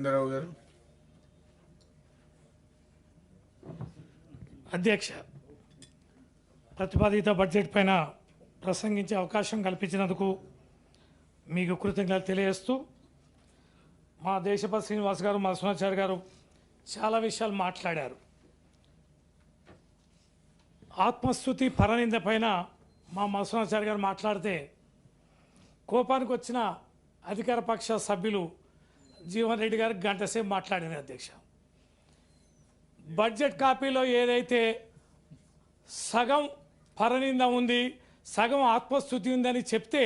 గోవిందరావు గారు. అధ్యక్ష, ప్రతిపాదిత బడ్జెట్ పైన ప్రసంగించే అవకాశం కల్పించినందుకు మీకు కృతజ్ఞతలు తెలియజేస్తూ, మా దేశపతి శ్రీనివాస్ గారు, మా సునాచారి గారు చాలా విషయాలు మాట్లాడారు. ఆత్మస్థుతి పరనింద పైన మా మసనాచారి గారు మాట్లాడితే కోపానికి వచ్చిన అధికార పక్ష సభ్యులు జీవన్ రెడ్డి గారు గంట సేపు మాట్లాడినారు. అధ్యక్ష, బడ్జెట్ కాపీలో ఏదైతే సగం పరనింద ఉంది, సగం ఆత్మస్థుతి ఉందని చెప్తే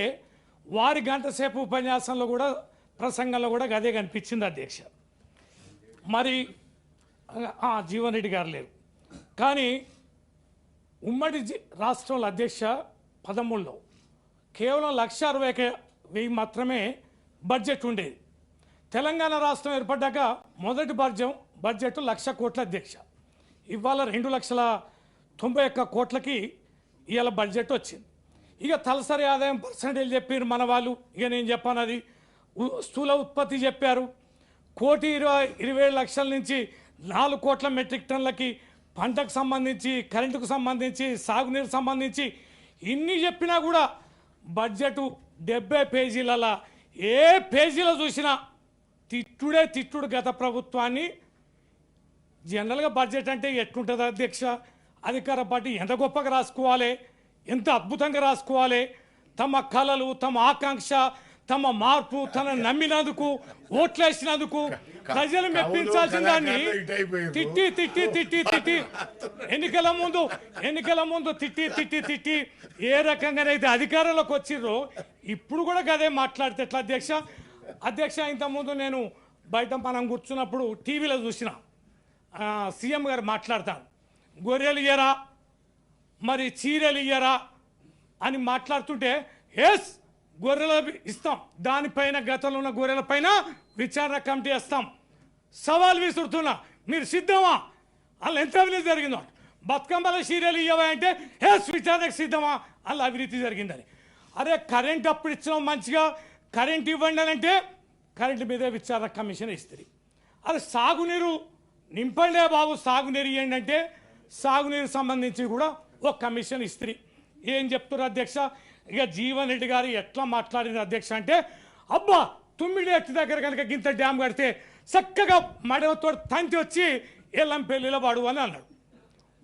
వారి గంట సేపు ఉపన్యాసంలో కూడా, ప్రసంగంలో కూడా అదే కనిపించింది. అధ్యక్ష, మరి జీవన్ రెడ్డి గారు లేరు, కానీ ఉమ్మడి రాష్ట్రంలో అధ్యక్ష 13లో కేవలం 1,60,000 మాత్రమే బడ్జెట్ ఉండేది. తెలంగాణ రాష్ట్రం ఏర్పడ్డాక మొదటి బడ్జెట్ 1,00,000 కోట్ల. అధ్యక్ష, ఇవాళ 2,91,000 కోట్లకి ఇవాళ బడ్జెట్ వచ్చింది. ఇక తలసరి ఆదాయం పర్సంటేజ్ చెప్పారు మన వాళ్ళు, ఇక నేను చెప్పాను అది స్థూల ఉత్పత్తి చెప్పారు. 1,20,20,00,000 నుంచి 4 కోట్ల మెట్రిక్ టన్లకి పంటకు సంబంధించి, కరెంటుకు సంబంధించి, సాగునీరు సంబంధించి ఇన్ని చెప్పినా కూడా బడ్జెట్ 70 పేజీలలో ఏ పేజీలో చూసినా తిట్టుడు గత ప్రభుత్వాన్ని. జనరల్గా బడ్జెట్ అంటే ఎట్లుంటుంది అధ్యక్ష? అధికార పార్టీ ఎంత గొప్పగా రాసుకోవాలి, ఎంత అద్భుతంగా రాసుకోవాలి, తమ కళలు, తమ ఆకాంక్ష, తమ మార్పు, తన నమ్మినందుకు, ఓట్లేసినందుకు ప్రజలు మెప్పించాల్సిన దాన్ని తిట్టి తిట్టి తిట్టి తిట్టి ఎన్నికల ముందు తిట్టి ఏ రకంగానైతే అధికారంలోకి వచ్చిర్రో ఇప్పుడు కూడా గదే మాట్లాడితే ఎట్లా అధ్యక్ష? ఇంతకుముందు నేను బయట మనం కూర్చున్నప్పుడు టీవీలో చూసిన సీఎం గారు మాట్లాడతాను, గొర్రెలు ఇయ్యరా, మరి చీరలు ఇయ్యరా అని మాట్లాడుతుంటే, ఎస్ గొర్రెలు ఇస్తాం, దానిపైన గతంలో ఉన్న గొర్రెల పైన విచారణ కమిటీ వేస్తాం, సవాల్ విసురుతున్నా, మీరు సిద్ధమా? అలా ఎంత అవినీతి జరిగిందో, బతుకమ్మల చీరలు ఇవ్వవా అంటే ఎస్ విచారణకు సిద్ధమా? అలా అవినీతి జరిగిందని. అరే కరెంట్ అప్పుడు ఇచ్చినాం మంచిగా, కరెంట్ ఇవ్వండి అని అంటే కరెంటు మీదే విచారణ కమిషన్ ఇస్తుంది. అది సాగునీరు నింపండే బాబు, సాగునీరు ఇవ్వండి అంటే సాగునీరు సంబంధించి కూడా ఒక కమిషన్ ఇస్తుంది. ఏం చెప్తారు అధ్యక్ష? ఇక జీవన్ రెడ్డి గారు ఎట్లా మాట్లాడిన అధ్యక్ష అంటే, అబ్బా తుమ్మిడి ఎత్తి దగ్గర కనుక గింత డ్యామ్ కడితే చక్కగా మడవతో తంతి వచ్చి ఎల్లంపల్లిలో పడు అని అన్నాడు.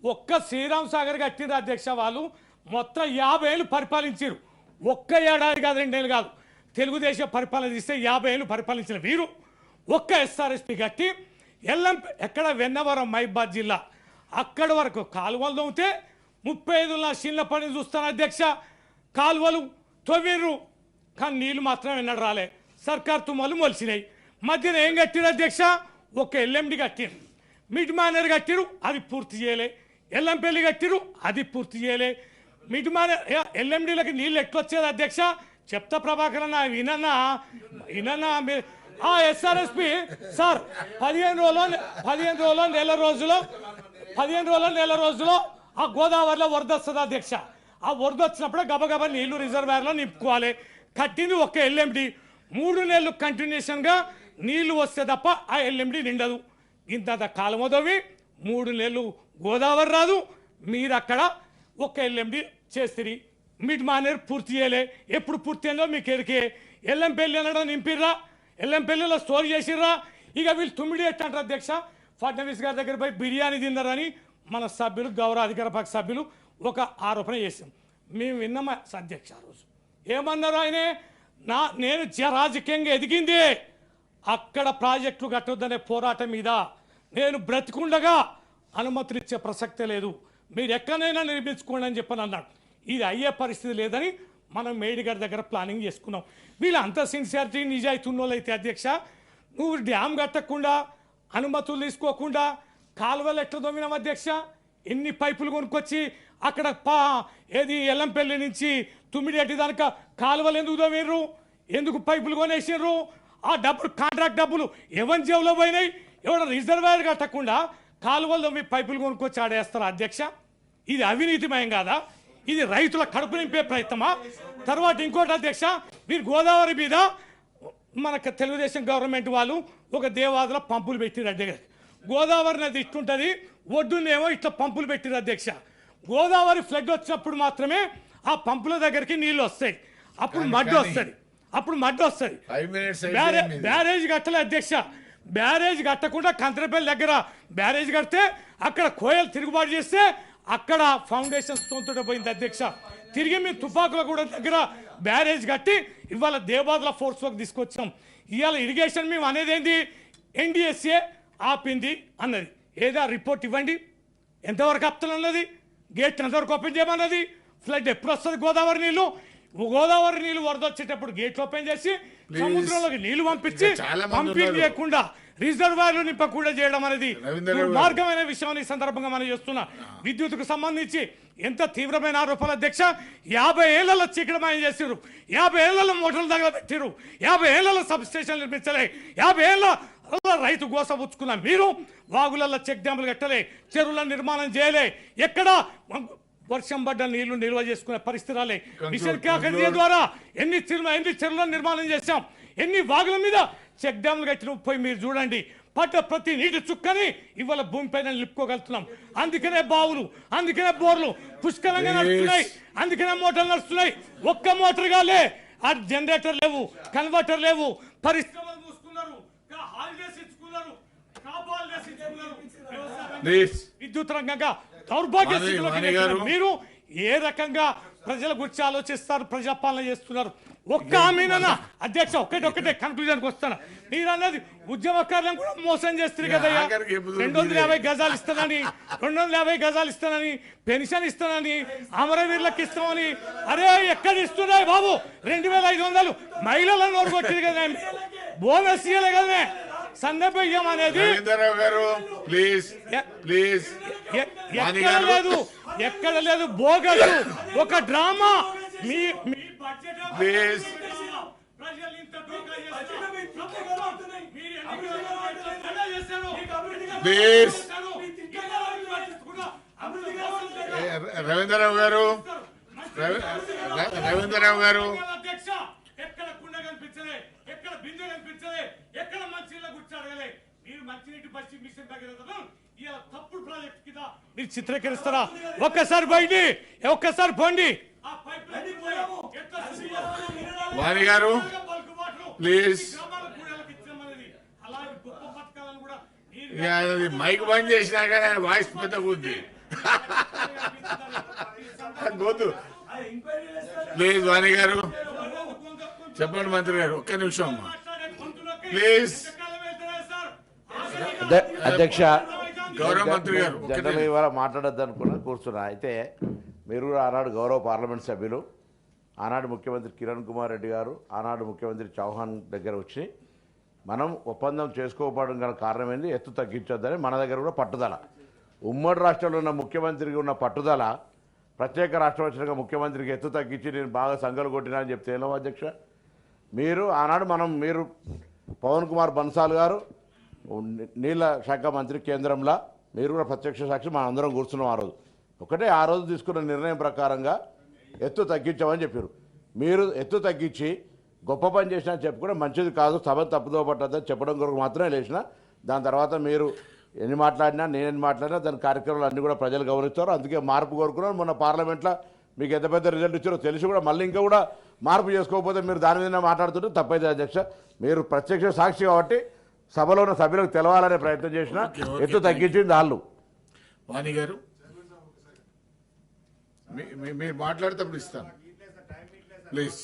ఒక్క శ్రీరామ్ సాగర్ కట్టిన అధ్యక్ష వాళ్ళు మొత్తం 50 ఏళ్ళు పరిపాలించారు. ఒక్క ఏడాది కాదు, 2 ఏళ్ళు కాదు, తెలుగుదేశం పరిపాలన తీస్తే 50 ఏళ్ళు పరిపాలించిన వీరు ఒక్క ఎస్ఆర్ఎస్పి కట్టి ఎక్కడ వెన్నవరం మైబాద్ జిల్లా అక్కడి వరకు కాలువలు తవ్వితే 35 నా చిన్న పని చూస్తాను అధ్యక్ష. కాలువలు తవ్విర్రు, కానీ నీళ్ళు మాత్రం ఎన్నడు రాలే. సర్కార్ తుమ్మలు మొలిసినాయి. మధ్యన ఏం కట్టిరు అధ్యక్ష? ఒక ఎల్ఎండి కట్టిరు, మిడ్ మానేర్ కట్టిరు, అది పూర్తి చేయలే. ఎల్లంపల్లి కట్టిరు, అది పూర్తి చేయలే. మిడ్ మానేర్ ఎల్ఎండిలకి నీళ్ళు ఎట్లొచ్చేది అధ్యక్ష? చెప్తా ప్రభాకర్ అన్న, వినన్నా ఎస్ఆర్ఎస్పి సార్ 15 రోజులు నెల రోజులో ఆ గోదావరిలో వరద వస్తుంది అధ్యక్ష. ఆ వరద వచ్చినప్పుడు గబగబా నీళ్లు రిజర్వాయర్లో నింపుకోవాలి. కట్టింది ఒక ఎల్ఎండి, 3 నెలలు కంటిన్యూషన్గా నీళ్లు వస్తే తప్ప ఆ ఎల్ఎండి నిండదు. ఇంత కాలం తవ్వి 3 నెలలు గోదావరి రాదు, మీరు అక్కడ ఒక ఎల్ఎండి చేస్తుంది. మిడ్ మానేర్ పూర్తి చేయలే. ఎప్పుడు పూర్తి అయిందో మీకు ఎరికే. ఎల్లంపల్లి అనడం నింపిర్రా, ఎల్లంపల్లిలో స్టోర్ చేసిర్రా. ఇక వీళ్ళు తుమ్మిడి ఎట్టంటారు అధ్యక్ష? ఫడ్నవీస్ గారి దగ్గర పోయి బిర్యానీ తిన్నారని మన సభ్యులు, గౌరవ అధికార పక్ష సభ్యులు ఒక ఆరోపణ చేశాం. మేము విన్నామా అధ్యక్ష? ఆ రోజు ఏమన్నారు ఆయనే? నేను రాజకీయంగా ఎదిగింది అక్కడ ప్రాజెక్టులు కట్టొద్దనే పోరాటం మీద, నేను బ్రతికుండగా అనుమతులు ఇచ్చే ప్రసక్తే లేదు, మీరు ఎక్కడైనా నిర్మించుకోండి అని చెప్పని అన్నాడు. ఇది అయ్యే పరిస్థితి లేదని మనం మేడి గారి దగ్గర ప్లానింగ్ చేసుకున్నాం. వీళ్ళు అంత సిన్సియారిటీ నిజాయితీ ఉన్నోళ్ళు అయితే అధ్యక్ష, నువ్వు డ్యామ్ కట్టకుండా, అనుమతులు తీసుకోకుండా కాలువలు ఎట్లా దొమ్మినాం అధ్యక్ష? ఎన్ని పైపులు కొనుక్కొచ్చి అక్కడ ఏది ఎల్లంపల్లి నుంచి తుమ్మిడి దానిక కాలువలు ఎందుకు దొమ్మిర్రు? ఎందుకు పైపులు కొనేసిర్రు? ఆ డబ్బులు, కాంట్రాక్ట్ డబ్బులు ఎవరి జేబులో పోయినాయి? ఎవడ రిజర్వాయర్ కట్టకుండా కాలువల్లో మీ పైపులు కొనుక్కొచ్చి ఆడేస్తారా అధ్యక్ష? ఇది అవినీతిమయం కాదా? ఇది రైతుల కడుపు నింపే ప్రయత్నమా? తర్వాత ఇంకోటి అధ్యక్ష, మీరు గోదావరి మీద మన తెలుగుదేశం గవర్నమెంట్ వాళ్ళు ఒక దేవాదుల పంపులు పెట్టిరు అధ్యక్ష. గోదావరి నది ఇట్టుంటుంది, ఒడ్డునేమో ఇట్లా పంపులు పెట్టిరు అధ్యక్ష. గోదావరి ఫ్లడ్ వచ్చినప్పుడు మాత్రమే ఆ పంపుల దగ్గరికి నీళ్ళు వస్తాయి, అప్పుడు మడ్డు వస్తుంది, బ్యారేజ్ కట్టలే అధ్యక్ష. బ్యారేజ్ కట్టకుండా కంతరపల్లి దగ్గర బ్యారేజ్ కడితే అక్కడ కోయలు తిరుగుబాటు చేస్తే అక్కడ ఫౌండేషన్ తోతో పోయింది అధ్యక్ష. తిరిగి మేము తుపాకుల కూడా దగ్గర బ్యారేజ్ కట్టి ఇవాళ దేవాదుల ఫోర్స్ వర్క్ తీసుకొచ్చాం. ఇవాళ ఇరిగేషన్ మేము అనేది ఏంటి, ఎన్డిఎస్ఏ ఆపింది అన్నది, ఏదా రిపోర్ట్ ఇవ్వండి, ఎంతవరకు ఆపుతున్నది, గేట్ ఎంతవరకు ఓపెన్ చేయమన్నది, ఫ్లడ్ ఎప్పుడు వస్తుంది, గోదావరి నీళ్లు వరద వచ్చేటప్పుడు గేట్లు ఓపెన్ చేసి సముద్రంలోకి నీళ్లు పంపించి పంపింగ్ చేయకుండా రిజర్వాయర్లు నింపకుండా చేయడం అనేది మార్గమైన విషయాన్ని ఈ సందర్భంగా మనం చేస్తున్నా. విద్యుత్కు సంబంధించి ఎంత తీవ్రమైన ఆరోపణలు అధ్యక్ష. 50 ఏళ్లలో చీకటమయం చేసిరు, 50 ఏళ్లలో మోటార్లు తగలబెట్టిరు, 50 ఏళ్లలో సబ్ స్టేషన్ నిర్మించలే, 50 ఏళ్ళ రైతు గోస పుచ్చుకున్న మీరు వాగులలో చెక్ డ్యాములు కట్టలే, చెరువుల నిర్మాణం చేయలే, ఎక్కడ వర్షం పడ్డ నీళ్లు నిల్వ చేసుకునే పరిస్థితి రాలే. మిషన్ కాకతీయ ద్వారా ఎన్ని చెరువుల నిర్మాణం చేశాం, ఎన్ని వాగుల మీద చెక్ డ్యాములు కట్టిన పోయి మీరు చూడండి. పట్ట ప్రతి నీటి చుక్కని ఇవాళ భూమిపైన నిలుపుకోగలుగుతున్నాం. అందుకనే బావులు, అందుకనే బోర్లు పుష్కలంగా నడుస్తున్నాయి, అందుకనే మోటార్లు నడుస్తున్నాయి. ఒక్క మోటార్ కాలే, ఆ జనరేటర్ లేవు, కన్వర్టర్ లేవు, పరిశ్రమలు మూసుకున్నారు, హాలిడేస్ ఇచ్చుకున్నారు, కాపాలిడేస్ ఇచ్చుకున్నారు. విద్యుత్ రంగంగా దౌర్భాగ్య స్థితిలో మీరు ఏ రకంగా ప్రజల గురించి ఆలోచిస్తారు, ప్రజాపాలన చేస్తున్నారు. ఒక్క హామీనన్నా అధ్యక్ష, ఒకటే కన్క్లూజన్కి వస్తాను. మీరు అన్నది ఉద్యమకారులను కూడా మోసం చేస్తారు కదయ్యా. 250 గజాలు ఇస్తానని, 250 గజాలు ఇస్తానని, పెన్షన్ ఇస్తానని, అమరవీరులకు ఇస్తామని, అరే ఎక్కడ ఇస్తున్నాయి బాబు 2500 మహిళలను ఓడగొట్టింది కదా, బోనస్ ఇయ్యలే కదా, సందర్భం అనేది ఎక్కడ లేదు, బోగస్ ఒక drama. Me please please Ravindra Rao గారు, రవీంద్రరావు గారు, ఎక్కడ కుండ కనిపించలే, ఎక్కడ బిందె కనిపించలే, ఎక్కడ మంచినీళ్ళ గుర్చి అడగలే. మీరు మంచినీటి బస్సు మిషన్ భగీరథను ఇలా తప్పుడు ప్రాజెక్ట్ కింద మీరు చిత్రీకరిస్తారా? ఒక్కసారి బయటి, ఒక్కసారి పోండి. వాణి గారు ప్లీజ్, మైక్ బంద్ చేసినా కానీ ఆయన వాయిస్ పెద్దగా ఉంది. Go to please. వాణి గారు చెప్పండి. మంత్రి గారు ఒక్క నిమిషం అమ్మా ప్లీజ్. అధ్యక్ష, గౌరవ మంత్రి గారు జనరల్ ఇవాళ మాట్లాడద్దు అనుకున్నా కూర్చున్నా. అయితే మీరు కూడా ఆనాడు గౌరవ పార్లమెంట్ సభ్యులు, ఆనాడు ముఖ్యమంత్రి కిరణ్ కుమార్ రెడ్డి గారు, ఆనాడు ముఖ్యమంత్రి చౌహాన్ దగ్గర వచ్చి మనం ఒప్పందం చేసుకోకపోవడం గల కారణం ఏంది, ఎత్తు తగ్గించొద్దని మన దగ్గర కూడా పట్టుదల, ఉమ్మడి రాష్ట్రంలో ఉన్న ముఖ్యమంత్రికి ఉన్న పట్టుదల, ప్రత్యేక రాష్ట్రం వచ్చినాక ముఖ్యమంత్రికి ఎత్తు తగ్గించి నేను బాగా సంగలు కొట్టినా అని చెప్తే ఏమో అధ్యక్ష. మీరు ఆనాడు మీరు పవన్ కుమార్ బన్సాల్ గారు నీళ్ళ శాఖ మంత్రి కేంద్రంలో, మీరు కూడా ప్రత్యక్ష సాక్షి, మనం అందరం కూర్చున్నాం ఆ రోజు. ఒకటే ఆ రోజు తీసుకున్న నిర్ణయం ప్రకారంగా ఎత్తు తగ్గించామని చెప్పారు. మీరు ఎత్తు తగ్గించి గొప్ప పని చేసినా చెప్పుకుంటే మంచిది కాదు, సభ తప్పుదో పట్టద్దని చెప్పడం కొరకు మాత్రమే లేచిన. దాని తర్వాత మీరు ఎన్ని మాట్లాడినా, నేనేం మాట్లాడినా దాని కార్యక్రమాలు అన్నీ కూడా ప్రజలు గమనిస్తారు. అందుకే మార్పు కోరుకున్నారు. మొన్న పార్లమెంట్లో మీకు ఎంత పెద్ద రిజల్ట్ ఇచ్చారో తెలిసి కూడా మళ్ళీ ఇంకా కూడా మార్పు చేసుకోకపోతే మీరు దాని మీద మాట్లాడుతుంటే తప్పైతే అధ్యక్ష. మీరు ప్రత్యక్ష సాక్షి కాబట్టి సభలో ఉన్న సభ్యులకు తెలవాలనే ప్రయత్నం చేసినా ఎత్తు తగ్గించింది వాళ్ళు. వాణి గారు మీరు మాట్లాడేటప్పుడు ఇస్తాను ప్లీజ్.